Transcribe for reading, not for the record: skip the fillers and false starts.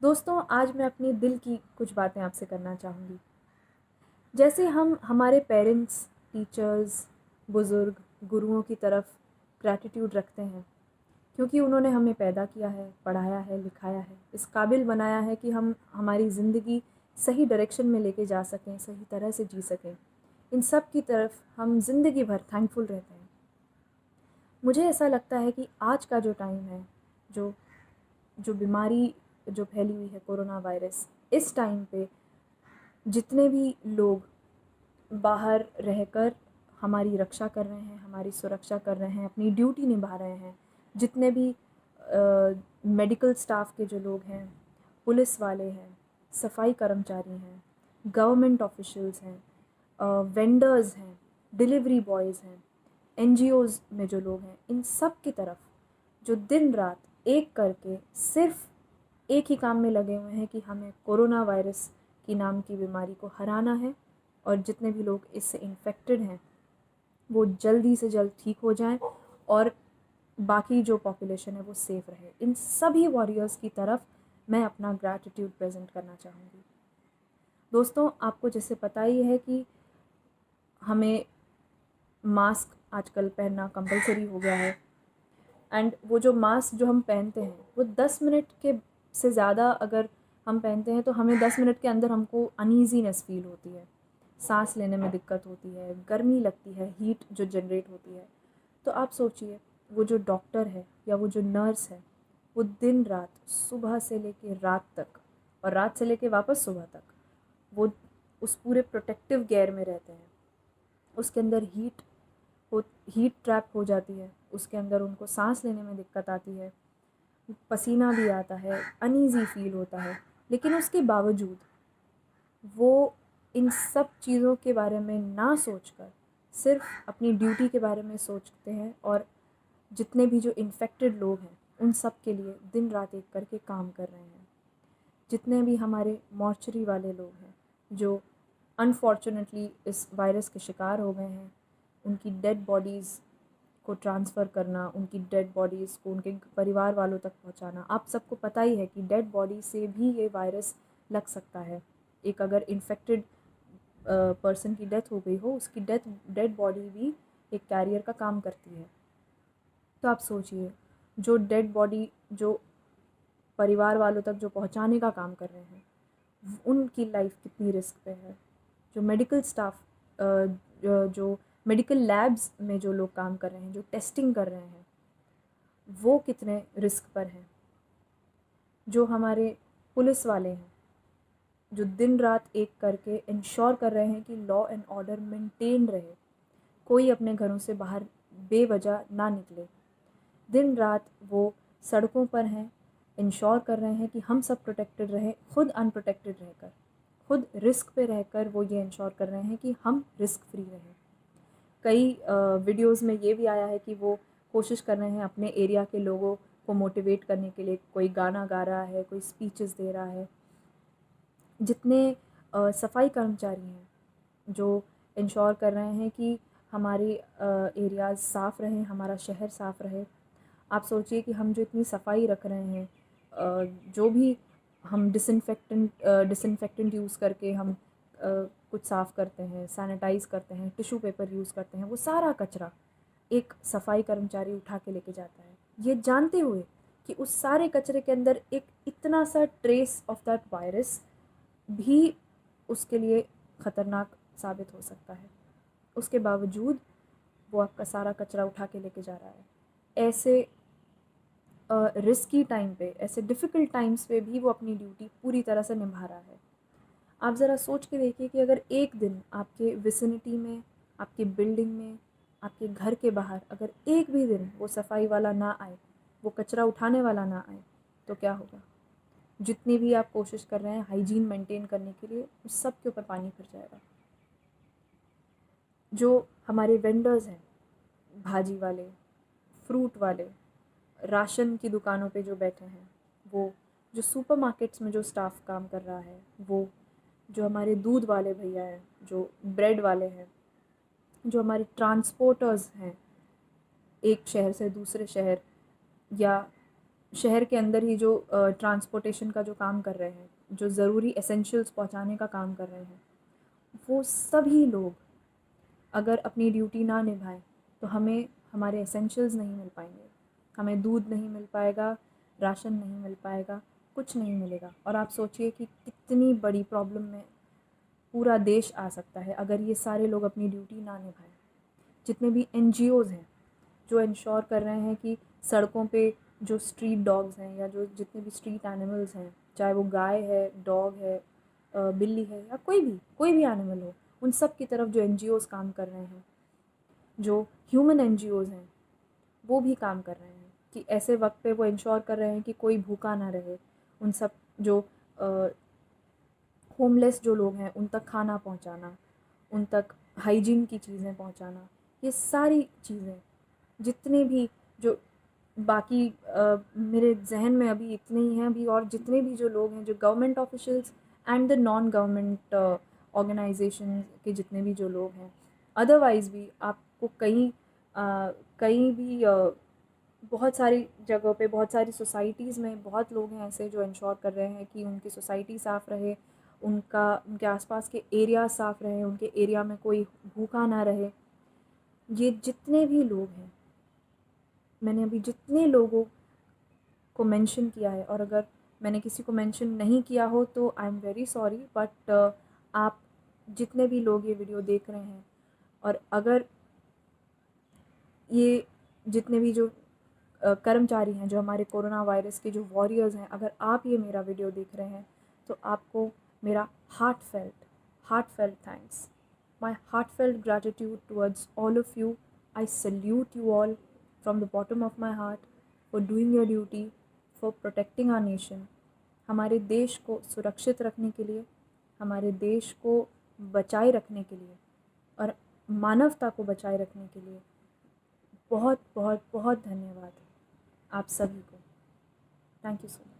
दोस्तों, आज मैं अपनी दिल की कुछ बातें आपसे करना चाहूँगी। जैसे हम हमारे पेरेंट्स, टीचर्स, बुज़ुर्ग, गुरुओं की तरफ ग्रैटिट्यूड रखते हैं, क्योंकि उन्होंने हमें पैदा किया है, पढ़ाया है, लिखाया है, इस काबिल बनाया है कि हम हमारी ज़िंदगी सही डायरेक्शन में लेके जा सकें, सही तरह से जी सकें। इन सब की तरफ हम ज़िंदगी भर थैंकफुल रहते हैं। मुझे ऐसा लगता है कि आज का जो टाइम है, जो जो बीमारी जो फैली हुई है कोरोना वायरस, इस टाइम पे जितने भी लोग बाहर रहकर हमारी रक्षा कर रहे हैं, हमारी सुरक्षा कर रहे हैं, अपनी ड्यूटी निभा रहे हैं, जितने भी मेडिकल स्टाफ के जो लोग हैं, पुलिस वाले हैं, सफाई कर्मचारी हैं, गवर्नमेंट ऑफिशियल्स हैं, वेंडर्स हैं, डिलीवरी बॉयज़ हैं, एनजीओज़ में जो लोग हैं, इन सब की तरफ जो दिन रात एक करके सिर्फ एक ही काम में लगे हुए हैं कि हमें कोरोना वायरस की नाम की बीमारी को हराना है, और जितने भी लोग इससे इन्फेक्टेड हैं वो जल्दी से जल्द ठीक हो जाएं और बाकी जो पॉपुलेशन है वो सेफ़ रहे। इन सभी वॉरियर्स की तरफ मैं अपना ग्रैटिट्यूड प्रेजेंट करना चाहूँगी। दोस्तों, आपको जैसे पता ही है कि हमें मास्क आजकल पहनना कंपलसरी हो गया है, एंड वो जो मास्क जो हम पहनते हैं वो 10 मिनट के से ज़्यादा अगर हम पहनते हैं तो हमें 10 मिनट के अंदर हमको अनईजीनेस फील होती है, सांस लेने में दिक्कत होती है, गर्मी लगती है, हीट जो जनरेट होती है। तो आप सोचिए, वो जो डॉक्टर है या वो जो नर्स है, वो दिन रात सुबह से लेके रात तक और रात से लेके वापस सुबह तक वो उस पूरे प्रोटेक्टिव गेयर में रहते हैं। उसके अंदर हीट ट्रैप हो जाती है, उसके अंदर उनको सांस लेने में दिक्कत आती है, पसीना भी आता है, अनईज़ी फील होता है, लेकिन उसके बावजूद वो इन सब चीज़ों के बारे में ना सोचकर सिर्फ अपनी ड्यूटी के बारे में सोचते हैं, और जितने भी जो इन्फेक्टेड लोग हैं उन सब के लिए दिन रात एक करके काम कर रहे हैं। जितने भी हमारे मॉर्चरी वाले लोग हैं जो अनफॉर्चुनेटली इस वायरस के शिकार हो गए हैं, उनकी डेड बॉडीज़ को ट्रांसफ़र करना, उनकी डेड बॉडीज़ को उनके परिवार वालों तक पहुंचाना। आप सबको पता ही है कि डेड बॉडी से भी ये वायरस लग सकता है। एक अगर इन्फेक्टेड पर्सन की डेथ हो गई हो, उसकी डेड बॉडी भी एक कैरियर का काम करती है। तो आप सोचिए, जो डेड बॉडी जो परिवार वालों तक जो पहुंचाने का काम कर रहे हैं, उनकी लाइफ कितनी रिस्क पे है। जो मेडिकल स्टाफ, जो मेडिकल लैब्स में जो लोग काम कर रहे हैं, जो टेस्टिंग कर रहे हैं, वो कितने रिस्क पर हैं। जो हमारे पुलिस वाले हैं, जो दिन रात एक करके इंश्योर कर रहे हैं कि लॉ एंड ऑर्डर मेंटेन रहे, कोई अपने घरों से बाहर बेवजह ना निकले। दिन रात वो सड़कों पर हैं, इंश्योर कर रहे हैं कि हम सब प्रोटेक्टेड रहें, खुद अनप्रोटेक्टेड रहकर, खुद रिस्क पे रहकर वो ये इंश्योर कर रहे हैं कि हम रिस्क फ्री रहें। कई वीडियोस में ये भी आया है कि वो कोशिश कर रहे हैं अपने एरिया के लोगों को मोटिवेट करने के लिए, कोई गाना गा रहा है, कोई स्पीचेस दे रहा है। जितने सफाई कर्मचारी हैं जो इंश्योर कर रहे हैं कि हमारे एरियाज़ साफ़ रहें, हमारा शहर साफ़ रहे। आप सोचिए कि हम जो इतनी सफाई रख रहे हैं, जो भी हम डिसइंफेक्टेंट यूज़ करके हम कुछ साफ़ करते हैं, सैनिटाइज़ करते हैं, टिश्यू पेपर यूज़ करते हैं, वो सारा कचरा एक सफाई कर्मचारी उठा के लेके जाता है, ये जानते हुए कि उस सारे कचरे के अंदर एक इतना सा ट्रेस ऑफ दैट वायरस भी उसके लिए ख़तरनाक साबित हो सकता है। उसके बावजूद वो आपका सारा कचरा उठा के लेके जा रहा है। ऐसे रिस्की टाइम पे, ऐसे डिफ़िकल्ट टाइम्स पे भी वो अपनी ड्यूटी पूरी तरह से निभा रहा है। आप ज़रा सोच के देखिए कि अगर एक दिन आपके विसिनिटी में, आपकी बिल्डिंग में, आपके घर के बाहर अगर एक भी दिन वो सफाई वाला ना आए, वो कचरा उठाने वाला ना आए, तो क्या होगा। जितनी भी आप कोशिश कर रहे हैं हाइजीन मेंटेन करने के लिए, उस सब के ऊपर पानी फिर जाएगा। जो हमारे वेंडर्स हैं, भाजी वाले, फ्रूट वाले, राशन की दुकानों पे जो बैठे हैं, वो जो सुपरमार्केट्स में जो स्टाफ काम कर रहा है, वो जो हमारे दूध वाले भैया हैं, जो ब्रेड वाले हैं, जो हमारे ट्रांसपोर्टर्स हैं एक शहर से दूसरे शहर, या शहर के अंदर ही जो ट्रांसपोर्टेशन का जो काम कर रहे हैं, जो ज़रूरी एसेंशियल्स पहुंचाने का काम कर रहे हैं, वो सभी लोग अगर अपनी ड्यूटी ना निभाएं तो हमें हमारे एसेंशियल्स नहीं मिल पाएंगे। हमें दूध नहीं मिल पाएगा, राशन नहीं मिल पाएगा, कुछ नहीं मिलेगा। और आप सोचिए कि कितनी बड़ी प्रॉब्लम में पूरा देश आ सकता है अगर ये सारे लोग अपनी ड्यूटी ना निभाएं। जितने भी NGOs हैं जो इंश्योर कर रहे हैं कि सड़कों पे जो स्ट्रीट डॉग्स हैं या जो जितने भी स्ट्रीट एनिमल्स हैं, चाहे वो गाय है, डॉग है, बिल्ली है या कोई भी एनिमल हो, उन सब की तरफ जो NGOs काम कर रहे हैं, जो ह्यूमन NGOs हैं, वो भी काम कर रहे हैं कि ऐसे वक्त पे वो इंश्योर कर रहे हैं कि कोई भूखा ना रहे। उन सब जो होमलेस जो लोग हैं उन तक खाना पहुंचाना, उन तक हाइजीन की चीज़ें पहुंचाना, ये सारी चीज़ें जितने भी जो बाकी मेरे जहन में अभी इतने ही हैं अभी, और जितने भी जो लोग हैं जो government officials and the non government organization के जितने भी जो लोग हैं, अदरवाइज़ भी आपको कहीं भी बहुत सारी जगहों पे, बहुत सारी सोसाइटीज़ में बहुत लोग हैं ऐसे जो इंश्योर कर रहे हैं कि उनकी सोसाइटी साफ़ रहे, उनके आसपास के एरिया साफ़ रहे, उनके एरिया में कोई भूखा ना रहे। ये जितने भी लोग हैं, मैंने अभी जितने लोगों को मेंशन किया है, और अगर मैंने किसी को मेंशन नहीं किया हो तो I am very sorry, but आप जितने भी लोग ये वीडियो देख रहे हैं, और अगर ये जितने भी जो कर्मचारी हैं, जो हमारे कोरोना वायरस के जो वॉरियर्स हैं, अगर आप ये मेरा वीडियो देख रहे हैं तो आपको मेरा heartfelt thanks, my heartfelt gratitude towards all of you. I salute you all from the bottom of my heart for doing your duty, for protecting our nation. हमारे देश को सुरक्षित रखने के लिए, हमारे देश को बचाए रखने के लिए और मानवता को बचाए रखने के लिए बहुत बहुत बहुत धन्यवाद आप सभी को। Thank you so much.